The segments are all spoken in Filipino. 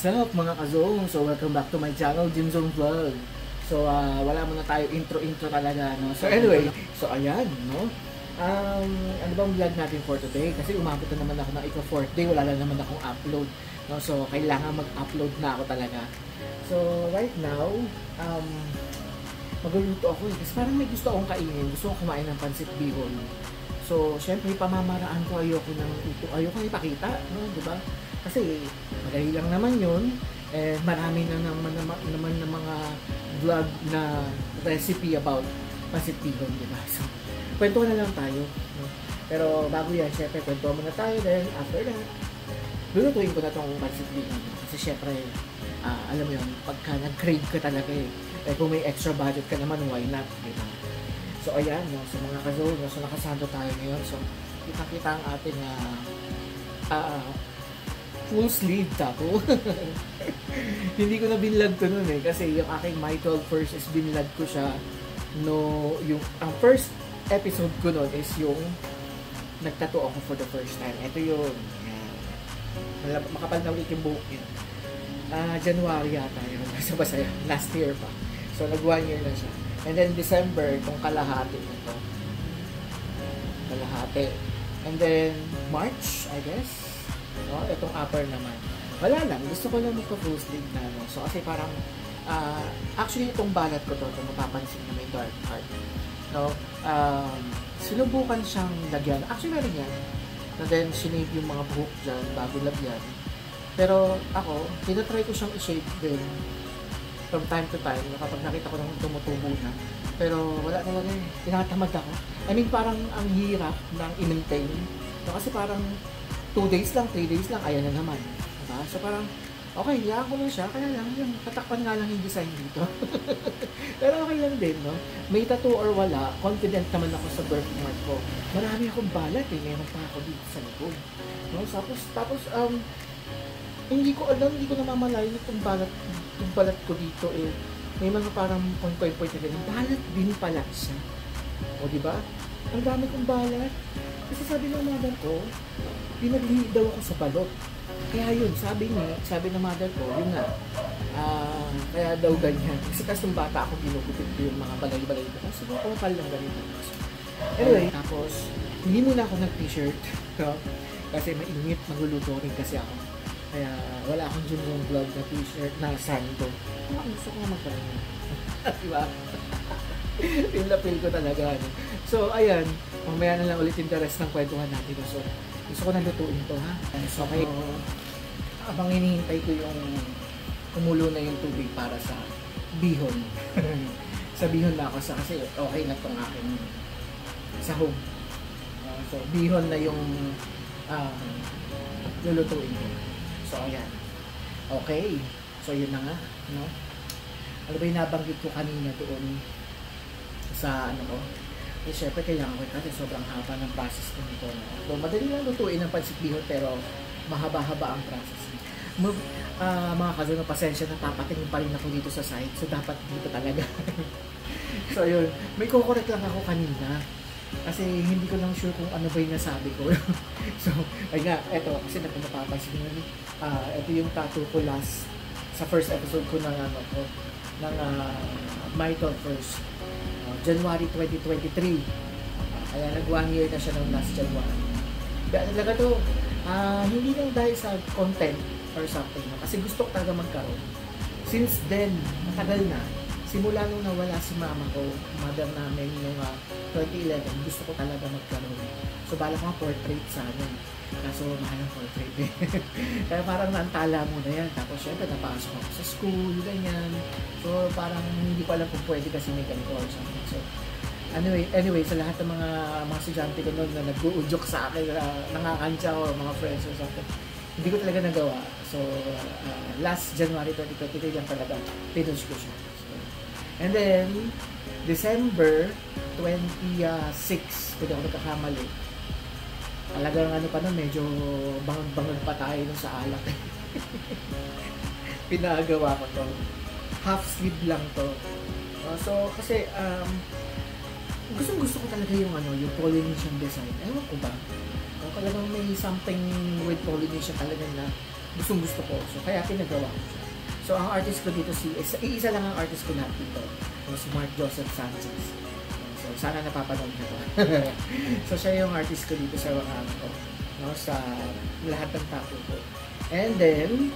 What's up mga ka-Zone? So welcome back to my channel, Jim Zone Vlog. So wala muna tayo intro talaga, no? So anyway, so ayan, no? Ano bang vlog natin for today? Kasi umabot na naman ako ng ika-4th day, wala na naman akong upload, no? So kailangan mag-upload na ako talaga. So right now, magluluto ako kasi parang may gusto akong kainin. Gusto akong kumain ng pansit bihon. So syempre pamamaraan ko, ayoko ipakita, no? Diba? Kasi madali lang naman yun. Marami na naman ng mga vlog na recipe about pansit bihon, diba? So, kwentuhan na lang tayo, no? Pero bago yan, syempre, kwentuhan muna tayo. Then, after that, lulutuin ko na itong pansit bihon. Kasi syempre, alam mo yun, pagka nag-crave ka talaga kung may extra budget ka naman, why not, diba? So, ayan, no? So, mga ka-Zone, no? So, nakasando tayo ngayon. So, kita-kita ang ating full sleeve tattoo. Hindi ko na binlog to nun kasi yung aking My 12 first is binlog ko siya ang first episode ko nun is yung nagtattoo ako for the first time. Ito yun. Yan. Makapal na ulit yung buhok yun. January yata yun. Basta last year pa. So nag 1 year na siya. And then December, itong kalahati nito. Kalahati. And then March, I guess. No, itong upper naman. Wala lang, gusto ko lang magpa-full sleeve na, no? So kasi parang actually itong balat ko to mapapansin na may dark part, no? Sinubukan siyang lagyan. Actually meron yan. And then sinave yung mga buhok dyan bago lagyan. Pero ako, tinatry ko siyang i-shave din from time to time kapag nakita ko nang tumutubo na. Pero wala talaga tinatamad ako. I mean parang ang hirap ng i-maintain. No, kasi parang 2 days lang, 3 days lang, ayan na naman. Diba? So parang, okay, hiyaan ko lang siya, kaya lang, yung tatakpan nga lang yung design dito. Pero okay lang din, no? May tattoo or wala, confident naman ako sa birthmark ko. Marami akong balat meron pa ako dito sa likod. No? Tapos, hindi ko alam, hindi ko namamalayan itong balat ko dito may mga parang point na ganun. Balat din pala siya. O diba? Ang dami kong balat. Kasi sabi ng mother ko, pinaglihi daw ako sa balot. Kaya yun, sabi ng mother ko, yun nga, kaya daw ganyan. Kasi nung bata ako, ginugupit ko yung mga balay-balay ko. Kasi kumapal lang ganito. Anyway, tapos, hindi muna ako nag-t-shirt. No? Kasi mainit, magluluto rin kasi ako. Kaya wala akong Jim vlog na t-shirt na sando. Gusto ko nga magkaroon. Diba? Pil ko talaga. No? So, ayan. Mamaya na lang ulit yung the rest ng kwentuhan natin. So, gusto ko na lutuin to, ha? So, okay. Abang hinihintay ko yung kumulo na yung tubig para sa bihon. Sa bihon na ako kasi okay na itong aking sahog. So, bihon na yung lulutuin ko. So, ayan. Okay. So, yun na nga. No? Ano ba yung nabanggit ko kanina doon sa ano ko? Siyempre, kailangan ko kasi sobrang haba ng process ko nito. No? So, madali lang lutuin ng pansit bihon pero mahaba-haba ang process. Mga ka-Zone, pasensya na tapatingin pa rin ako dito sa side. So, dapat dito talaga. So, yun. May kukorek lang ako kanina. Kasi hindi ko lang sure kung ano ba yung nasabi ko. So, ay nga, eto. Kasi napapansin nyo. Ito yung tattoo ko last sa first episode ko ng My 12 First. January 2023. Kaya nag 1 year na siya ng last January. Kaya talaga to, hindi lang dahil sa content or something. Kasi gusto ko talaga magkaroon. Since then, matagal na. Simula nung nawala si mama ko, mother namin nung 2011, gusto ko talaga magkaroon. So, bala ko nga portrait sana. Kaso, mahal ang portrait Kaya parang naantala mo na yan. Tapos, syempre, napasok ako sa school, ganyan. So, parang hindi ko alam kung pwede kasi may ganito or something. So, anyway, sa lahat ng mga estudyante ko noon na nag-uudyok sa akin, nangakansya o mga friends or something, hindi ko talaga nagawa. So, last January 2023 lang talaga, pinush ko siya. So, and then, December 26, kung di ako nagkakamali, talagang ano pa nun, medyo bangag-bangag pa tayo nun sa alak. Pinagawa ko to. Half sleeve lang to. So, kasi, gusto ko talaga yung Polynesian design. Ewan ko ba? Talagang may something with Polynesian talaga na gustong-gusto ko. So, kaya pinagawa ko siya. So, ang artist ko dito isa lang ang artist ko lahat dito. Si Mark Joseph Sanchez. So, sana napapanood niyo to. So, siya yung artist ko dito sa mga ko. No, sa lahat ng tapo ko. And then,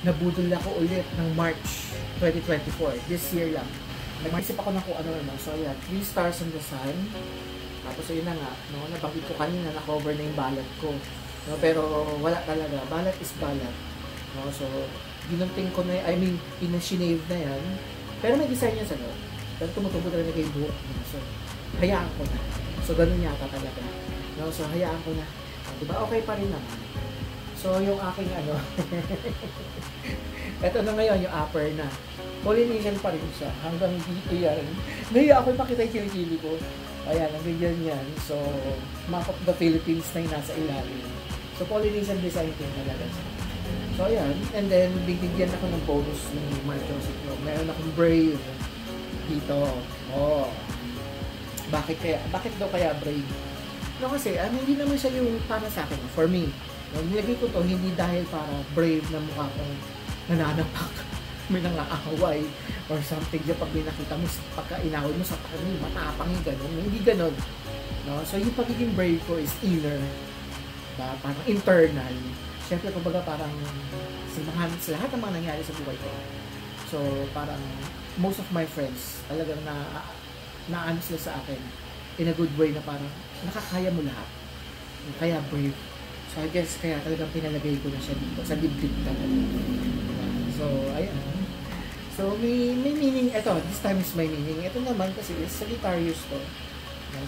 nabudol ako ulit ng March 2024. This year lang. Nag-isip ako ng kung ano. So, ayan. 3 Stars in the Sun. Tapos, ayun na nga. No, nabanggit ko kanina, na-cover na yung ballad ko. No, pero, wala talaga. Ballad is ballad. No, so, ginunting ko na, pinashinave na yan. Pero may design yan sa loob. Pero tumutubo talaga yung buhok. No? So, hayaan ko na. So, ganun yata talaga. No, so, hayaan ko na. Diba? Okay pa rin naman. So, yung aking eto na ngayon, yung upper na. Polynesian pa rin siya. Hanggang dito yan. Nahiya ako ipakita yung kilikili ko. Ayan, nagigyan yan. So, map of the Philippines na yung nasa ilalim. So, Polynesian design din talaga siya. So, ayan. And then, bigyan ako ng bonus ng Mark Joseph. Meron akong Brave dito. Oh. Bakit daw kaya Brave? No, kasi, hindi naman siya yung para sa akin. For me. Nilagay ko to hindi dahil para brave na mukha kong nananapak. May nangaahaway or something. Diyan pag may nakita mo, pagka inaway mo sa pakay, matapang yung gano'n. Hindi gano'n. No? So, yung pagiging brave ko is inner. Diba? Parang internal. Siyempre, kumbaga parang sa lahat ng mga nangyari sa buhay ko. So, parang most of my friends talagang na-ano sila sa akin in a good way na parang nakakaya mo lahat. Kaya brave. So, I guess kaya talagang pinalagay ko na siya dito sa dibdib talaga. So, ayan. So, may meaning. Ito, this time is my meaning. Ito naman kasi is Sagittarius to.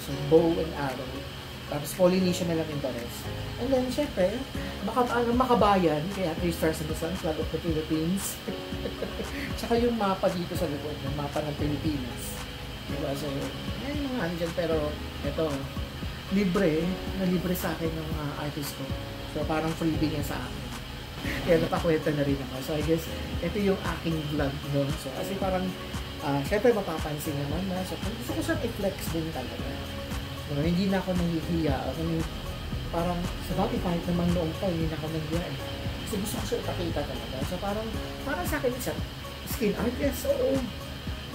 So, bow and arrow. Tapos, Polynesian na lang interest. And then, syempre, makabayan. Kaya 3 Stars in the Sun, Flag of the Philippines. Tsaka yung mapa dito sa likod. Yung mapa ng Pilipinas. Diba? So, may mga ano dyan. Pero, ito, libre sa akin ng artist ko. So, parang freebie niya sa akin. Kaya napakwenta na rin ako. So, I guess, ito yung aking vlog, no? So, kasi parang, syempre mapapansin naman na. So, gusto ko siyang i-flex din talaga. No, hindi na ako nahihiya. Parang, sa bagay, kahit naman noong pa, hindi na ako nahihiya eh. Kasi gusto ko siya ipakita talaga. So, parang sa akin, isang skin art, yes, oo.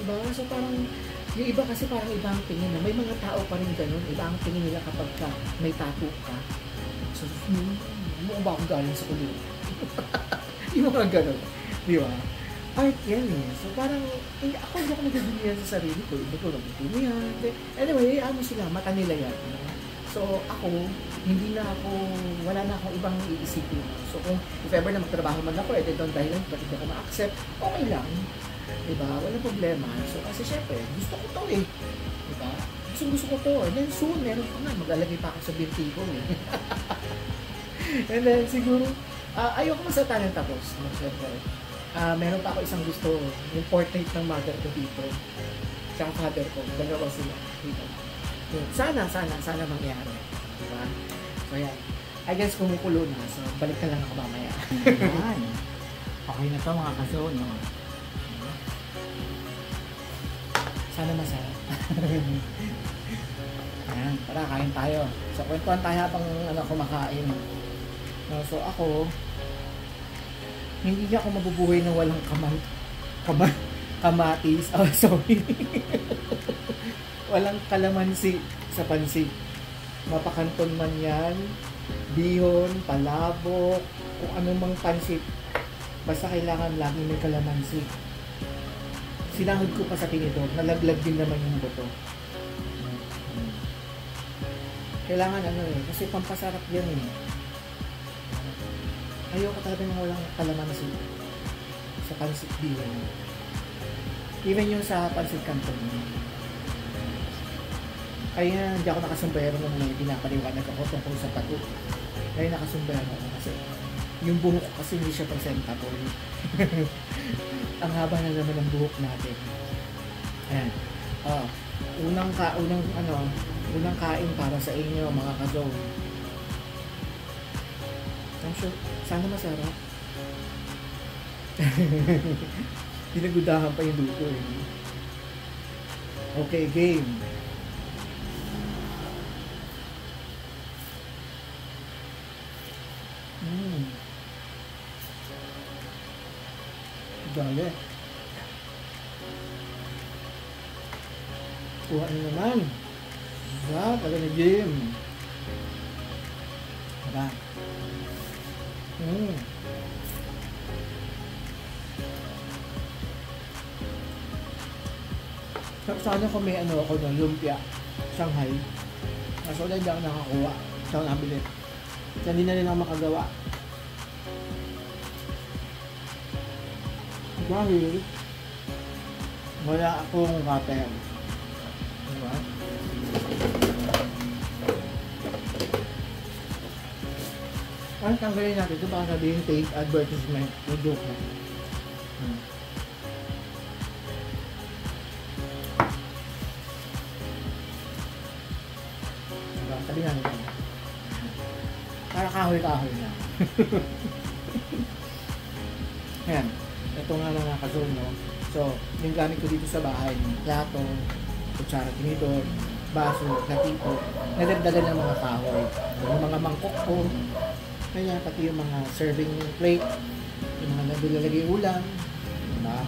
Diba? So, parang, yung iba kasi parang iba ang tingin na may mga tao pa rin ganun, iba ang tingin nila kapag may tattoo ka. So, mukha ba akong galing sa kulo? Yung mga ganun. Di ba? Art yan eh. So, parang, ako hindi ako nagagawin sa sarili ko. Iba ko nagagawin yan. Anyway, ano sila, mata nila yan. So, ako, wala na akong ibang iisipin. So, kung if ever na magtrabaho man ako, doon dahil ba't hindi ako ma-accept, okay lang. Diba? Walang problema. So, kasi syempre, gusto ko to eh. Diba? Gusto ko to. And then soon, meron pa nga. Maglalagay pa ako sa binti ko eh. And then, siguro, ayoko sa talent tapos. No? Syempre, meron pa ako isang gusto. Yung portrait ng mother ko dito. Tsaka father ko. Dalawa sila dito. Sana mangyari. Diba? So, yan. I guess kumukulo na. So, balik ka lang ako mamaya. Okay na to mga kaso, no? Sana masarap. Ayan, tara, kain tayo. So, kwentuhan tayo habang kumakain. No, so, ako, hindi ako mabubuhay na walang kamatis. Oh, sorry. Walang kalamansi sa pansit. Mapakanton man yan, bihon, palabok, kung anumang pansit. Basta kailangan lagi may kalamansi. Sinahod ko pa sa tinidor, nalaglag din naman yung buto. Kailangan kasi pampasarap yan eh. Ayoko talaga nang walang kalamansi sa pansit bihon. Even yung sa pansit canton. Kaya hindi ako nakasumbrero nung may pinapaliwanag ako tungkol sa tato. Kaya nakasumbrero ako kasi yung buhok kasi hindi siya presentable. Ang haba na naman ng buhok natin. Ayan. Unang kain para sa inyo mga ka-zone. I'm sure, sana masarap. Pinagudahan pa yung luto eh. Okay, game. Jolly. Kuha na naman. Diba? Taga ni Jim. Diba? Sana kung may ano ako na lumpia, Shanghai. Kaso wala, hindi ako nakakuha. Ito ang nabili. Kaya hindi na rin ako makagawa. Dahil wala akong cutter. Diba? Ano tanggalin natin ito? Baka sabihin paid advertisement. O joke na. Diba? Sabi natin ito. Para kahoy-kahoy na. Ayan. Ito nga lang nakazone, no? So, yung gamit ko dito sa bahay, plato, kutsara, tinidor, baso, latito, nadagdagan ng mga kahoy. Yung mga mangkok ko, kaya pati yung mga serving plate, yung mga nilalagay ulam, diba?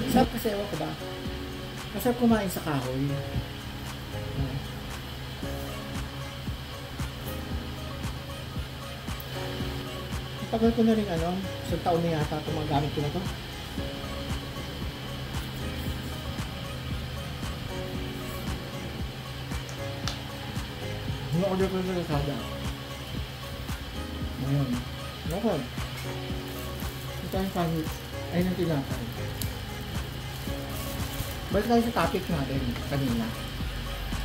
Masarap kasi, ewan ko ba? Masarap kumain sa kahoy. Tagal ko na rin isang taon na yata itong mga gamit ko na ito. Order ko na Lazada. Ngayon. Okay. Ito yung sandwich. Ay, nang tinapay. Balik tayo sa topic natin kanina.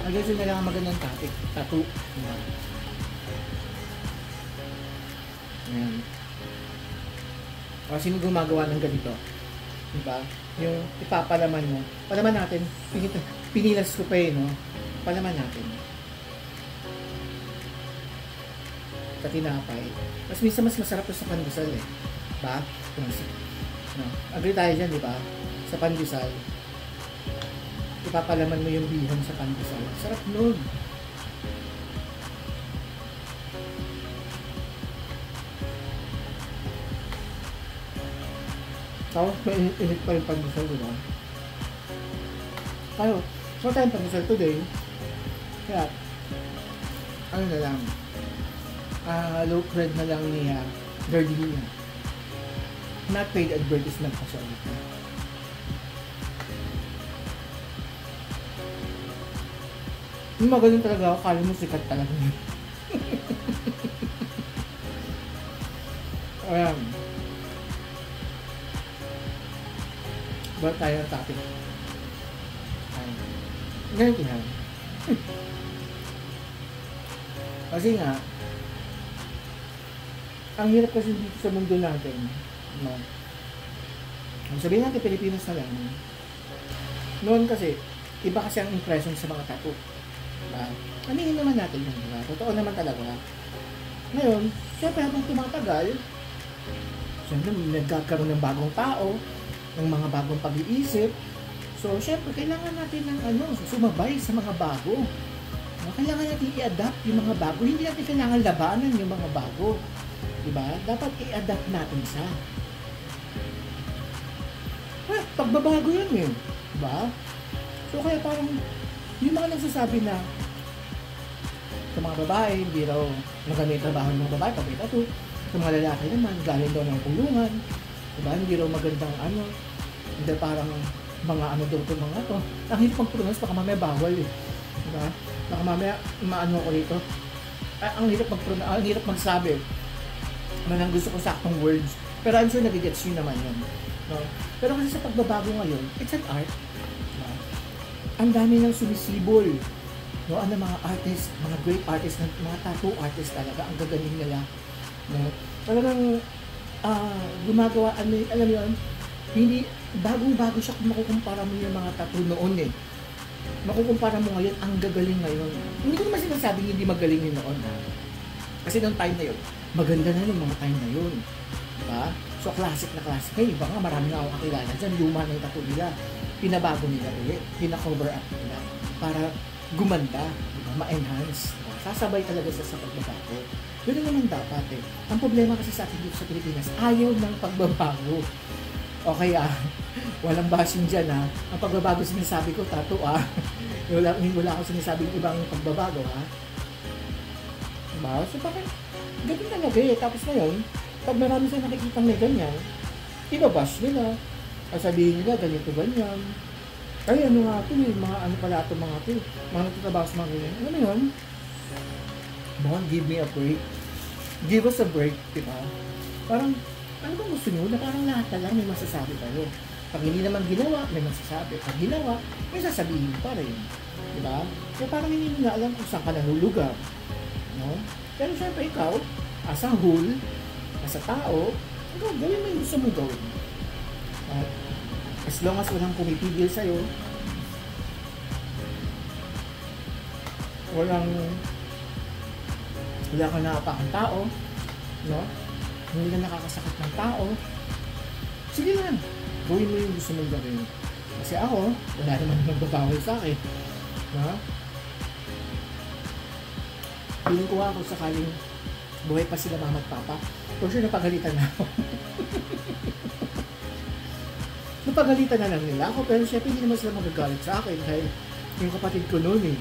I guess yun na lang ang magandang topic. Tattoo. Ayan. O, sino gumagawa ng ganito? Diba? Yung ipapalaman mo. Palaman natin. Pinilas ko pa no? Palaman natin. Sa tinapay. Mas minsan mas masarap sa pandesal eh. Diba? No? Agree tayo dyan, diba? Sa pandesal. Ipapalaman mo yung bihon sa pandesal. Sarap nun. Tapos may init pa yung pandesal, diba? Tayo, so tayong pandesal today. Kaya, ano na lang, low bread na lang niya, gardenia. Not paid advertisement kasi ulit. Yung magaling talaga ako, kala mo sikat talaga. Ayan. Ba't tayo ng topic? Ganito yan. Kasi nga, ang hirap kasi dito sa mundo natin, no? Sabihin natin Pilipinas na lang. Noon kasi, iba kasi ang impression sa mga tattoo. Diba? Aminin naman natin yun, diba? Totoo naman talaga. Ngayon, syempre habang tumatagal, syempre nagkakaroon ng bagong tao, ng mga bagong pag-iisip. So, syempre, kailangan natin ng sumabay sa mga bago. Kailangan natin i-adapt yung mga bago. Hindi natin kailangan labanan yung mga bago. Diba? Dapat i-adapt natin siya. Pagbabago yun eh. Diba? So, kaya parang yung mga nagsasabi na sa mga babae, hindi raw maganda yung trabaho ng mga babae pag may tattoo. Sa mga lalaki naman, galing daw ng kulungan. Diba? Hindi raw magandang hindi parang mga daw ito mga to. Ang hirap pag-pronounce, baka mamaya bawal eh. Diba? Baka mamaya maano ko rito. Ang hirap ang hirap magsabi. Ang gusto ko saktong words. Pero I'm sure nagigets yun naman yun. No? Pero kasi sa pagbabago ngayon, it's an art. No? Ang dami nang sumisibol. No? Ano mga artists, mga great artists, mga tattoo artists talaga, ang gagaling nila. No? Talagang gumagawa, alam mo yun, hindi, bagong-bago siya kung makukumpara mo yung mga tattoo noon eh. Makukumpara mo ngayon, ang gagaling ngayon. Hindi ko naman sinasabing hindi magaling yun noon. Kasi noong time na yun, maganda na yung mga time na yun. Diba? So, classic na classic. Hey, iba nga, marami na akong kakilala dyan. Luma na yung tattoo nila. Pinabago nila ulit. Pina-cover up nila. Para gumanda. Diba? Ma-enhance. Diba? Sasabay talaga sa pagbabago. Yun naman dapat eh. Ang problema kasi sa atin dito sa Pilipinas, ayaw ng pagbabago. Okay walang bashing dyan Ang pagbabago sinasabi ko, tattoo wala akong sinasabing ibang pagbabago Diba? So bakit ganun talaga Tapos ngayon, pag marami siya nakikita may ganyan, ibabash nila. Sabihin nila, ganito ganyan. Ay ano nga ito mga ano pala ito mga ito. Mga nagtatrabaho sa mga ganyan. Ano yun? Come give me a break. Give us a break, diba? Parang, ano bang gusto nyo? Na parang lahat na lang may masasabi kayo. Pag hindi naman ginawa, may masasabi. Pag ginawa, may sasabihin pa rin. Diba? Kaya parang hindi nyo na alam kung saan ka nahulugan. No? Pero syempre ikaw, as a whole, as a tao, ikaw, gawin mo yung gusto mong gawin. At as long as walang pumipigil sa'yo, wala ka nakapakang tao, no? Hindi ka nakakasakit ng tao, sige lang, gawin mo yung gusto mong gawin. Kasi ako, wala naman nagbabawal sa akin. No? Piling ko ako sakaling buhay pa sila mama at papa, for sure napagalitan na ako. Napagalitan na lang nila ako, pero syempre hindi naman sila magagalit sa akin dahil yung kapatid ko noon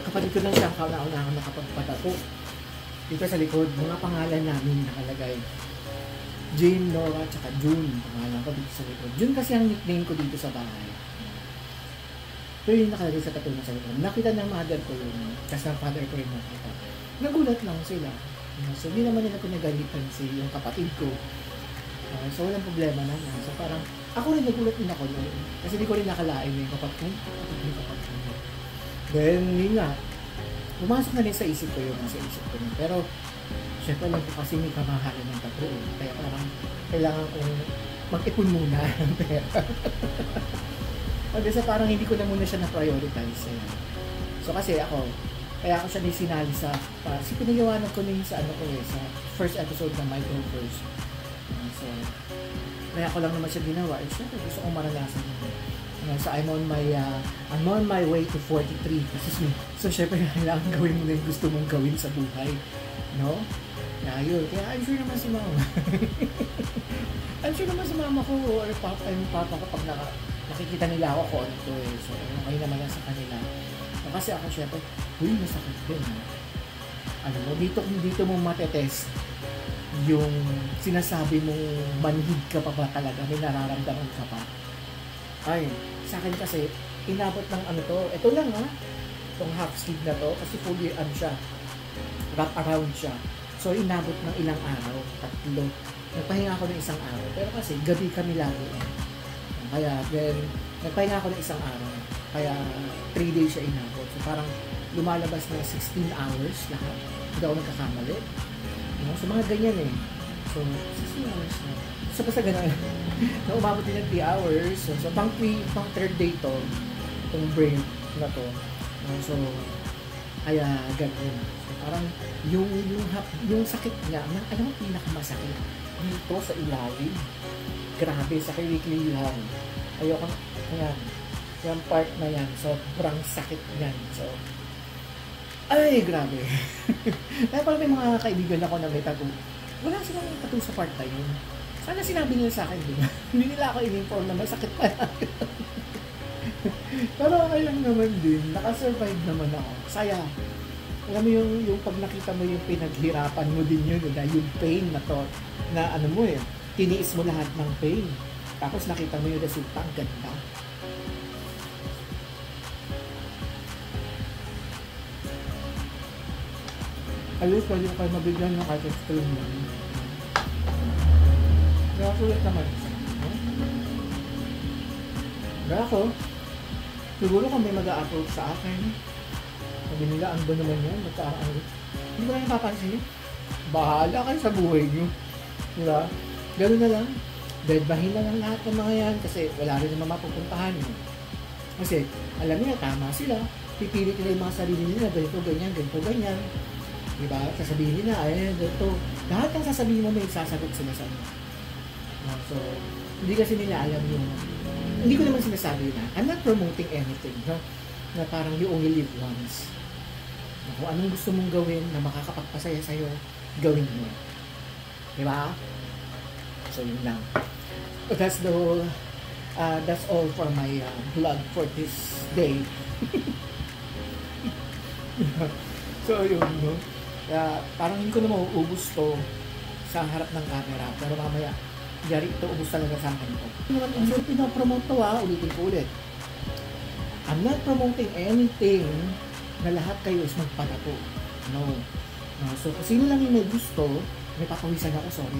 kapatid ko lang siya ang kauna-unahang nakapagpatato. Dito sa likod, mga pangalan namin nakalagay. Jane, Nora, tsaka June. Pangalan ko dito sa likod. June kasi ang nickname ko dito sa bahay. Pero yung nakalagay sa tattoo na sa likod. Nakita ng mother ko yun. Kasi ng father ko yung nakita. Nagulat lang sila. So, hindi naman nila pinagalitan yung kapatid ko. So, walang problema naman. So, parang, ako rin nagulat din ako noon. Kasi di ko rin nakalain yung kapatid ko. Then, yun nga. Pumasok na rin sa isip ko yung nasa isip ko. Pero, syempre lang po kasi may kamahalan ng tattoo. Kaya parang, kailangan kong mag-ipon muna ng pera. Kasi parang hindi ko na muna siya na-prioritize. So, kasi ako, kaya ako siya sinali sa, kasi pinagawanan ko na yun sa sa first episode ng Micro First. So, kaya ako lang naman siya ginawa. Syempre, gusto kong maranasan yun. So, I'm on my way to 43. So, syempre, kailangan gawin mo na yung gusto mong gawin sa buhay. No? Yun. Kaya, I'm sure naman si mama. I'm sure naman si mama ko or papa ko pag nakikita nila ako kung ano to So, okay naman yan sa kanila. Kasi ako, syempre, masakit din. Ano mo, dito mo matetest yung sinasabi mong manhid ka pa ba talaga, may nararamdaman ka pa. Ay, sa akin kasi, inabot ng ito lang itong half sleeve na to, kasi fully siya, wrap around siya. So, inabot ng ilang araw, 3. Nagpahinga ako ng isang araw, pero kasi gabi kami lagi. Kaya, then, nagpahinga ako ng isang araw, kaya 3 days siya inabot. So, parang lumalabas na 16 hours lahat. Hindi ako nagkakamali. So, mga ganyan So, 16 hours na. So, basta ganun. Na umabot din ng 3 hours. So, pang 3rd day to, itong brain na to. So, kaya ganun. So, parang yung sakit niya, alam mo pinakamasakit dito sa ilalim. Grabe, sa kilikilihan. Ayoko, yung part na yan, sobrang sakit niyan. So, ay, grabe. Kaya pala may mga kaibigan ako na may tattoo. Wala silang tattoo sa part na yun. Sana sinabi nila sa akin, di ba? Hindi nila ako in-inform na masakit pa lang. Pero okay lang naman din. Nakasurvive naman ako. Saya. Alam mo yung pag nakita mo yung pinaghirapan mo din yun, yung pain na to, na tiniis mo lahat ng pain. Tapos nakita mo yung resulta, ang ganda. Ayos, pwede ko kayo mabigyan ng kahit extreme mo. Kaya sulit naman. Kaya ako, siguro kung may mag-a-approach sa akin, sabi nila, ano ba naman yan? Hindi ko na napapansin. Bahala kayo sa buhay nyo. Diba? Gano'n na lang. Deadbahin na lang lahat ng mga yan kasi wala rin naman mapupuntahan. Kasi, alam nila, tama sila. Pipilit nila yung mga sarili nila, ganito, ganyan. Diba? Sasabihin nila, ganito. Lahat ng sasabihin mo may sasagot sila sa inyo. So, hindi kasi nila alam yung... Hindi ko naman sinasabi na, I'm not promoting anything. Na parang you only live once. Kung anong gusto mong gawin na makakapagpasaya sa'yo, gawin mo. Diba? So, yun lang. That's all for my vlog for this day. So yun, no? Parang hindi ko na mauubos to sa harap ng camera, pero mamaya yari ito, ubos talaga sa akin ito. Hindi naman pinapromote to, ulitin ko ulit. I'm not promoting anything na lahat kayo is magpatato. No. So kung sino lang yung may gusto, may papawisan ako, sorry.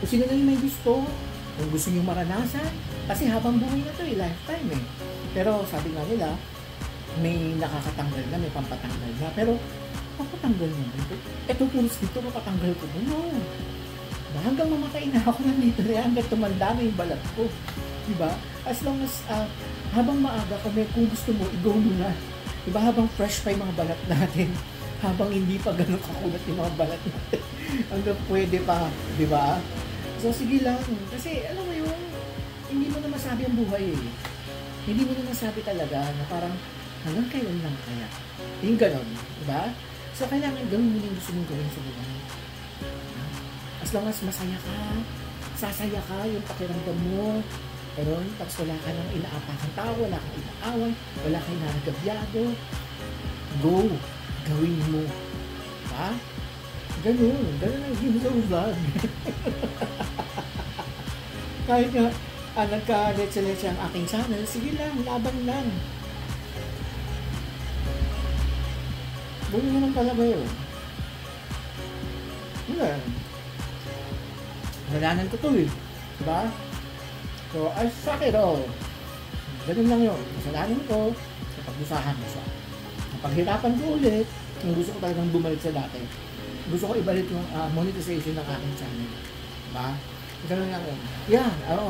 Kung sino lang yung may gusto, kung gusto nyo maranasan, kasi habang buhay na to, lifetime eh. Pero sabi nga nila, may nakakatanggal na, may pampatanggal na. Pero papatanggal mo dito. Ito puros dito, papatanggal ko mo. No. Hanggang mamatay na ako nandito na hanggang tumanda na yung balat ko. Diba? As long as habang maaga kung gusto mo, i-go mo na. Diba? Habang fresh pa yung mga balat natin. Habang hindi pa ganun kakulat yung mga balat natin. Hanggang pwede pa. Diba? So sige lang. Kasi alam mo yung hindi mo na masabi ang buhay eh. Hindi mo na masabi talaga na parang hanggang kailan lang kaya. Yung ganun. Diba? So kailangan gawin mo yung gusto mong gawin sa buhay. As long as masaya ka, sasaya ka, yung pakiramdam mo, pero tapos wala ka nang inaapakang tao, wala kang inaaway, wala kang nanagabyado, go, gawin mo. Ha? Ganun ang ginagawa vlog. Kahit nga, nagka-letse-letse ang aking channel, sige lang, laban lang. Buhay mo ng pala ba yun? Wala. Nalanan ko to eh. Diba? So, I suck it all. Ganun lang yun. Kasalanan ko, napagdusahan ko siya. Napaghirapan ko ulit, kung gusto ko talagang bumalik sa dati. Gusto ko ibalik yung monetization ng aking channel. Diba? Ganun lang yun.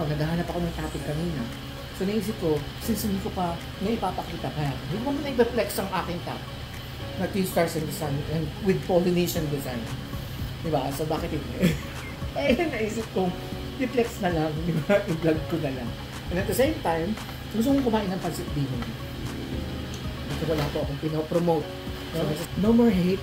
Naghahanap ako ng topic kanina. So, naisip ko, since hindi ko pa naipapakita kaya, hindi ko muna i-flex ang aking topic na Twin Stars and the Sun and with Polynesian design. Diba? So, bakit hindi? Naisip ko, i-flex na lang, di ba? I-vlog ko na lang. And at the same time, gusto kong kumain ng pancit bihon. Kasi wala po akong pinopromote. No more hate.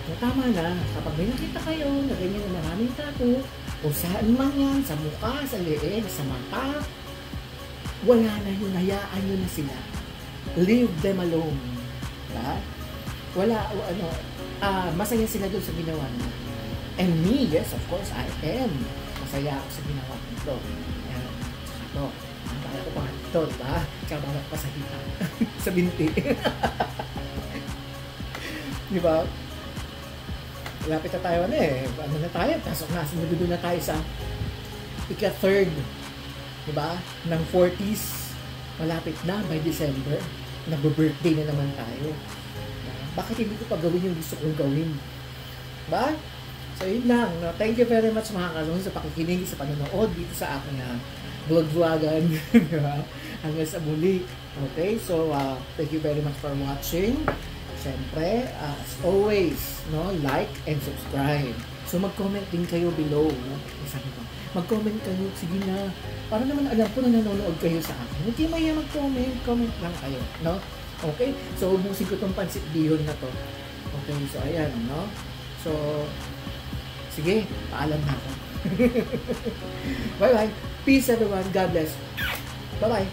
So, tama na. Kapag may nakita kayo na ganyan na maraming tato, o saan man yan, sa mukha, sa leeg, sa mata, wala na yun, hayaan nyo na sila. Leave them alone. Diba? Masaya sila doon sa ginawa nila. And me, yes, of course, I am. Masaya ako sa ginawa nito. Ayan, tsaka ito. Ang balat ko pa nga ito, diba? Tsaka balat pa sa hita. Sa binti. Diba? Lapit na tayo ano na tayo? Pasok na, sumududo na tayo sa ika-third. Diba? Ng 40s. Malapit na by December. Nag-birthday na naman tayo. Bakit hindi ko pa gawin yung gusto kong gawin? Diba? So, yun lang. No? Thank you very much mga kasunod sa pakikinig, sa panonood dito sa aking vlog-vlogan. Hanggang sa muli. Okay? So, thank you very much for watching. Siyempre, as always, no, like and subscribe. So, mag-comment din kayo below. No? Sabi ko, mag-comment kayo. Sige na. Para naman alam ko na nanonood kayo sa akin. Hindi maya mag-comment. Comment lang kayo. No? Okay? So, ubusin ko itong pancit bihon na to. Okay? So, ayan. No? So, sige, paalam na ako. Bye-bye. Peace everyone. God bless. Bye-bye.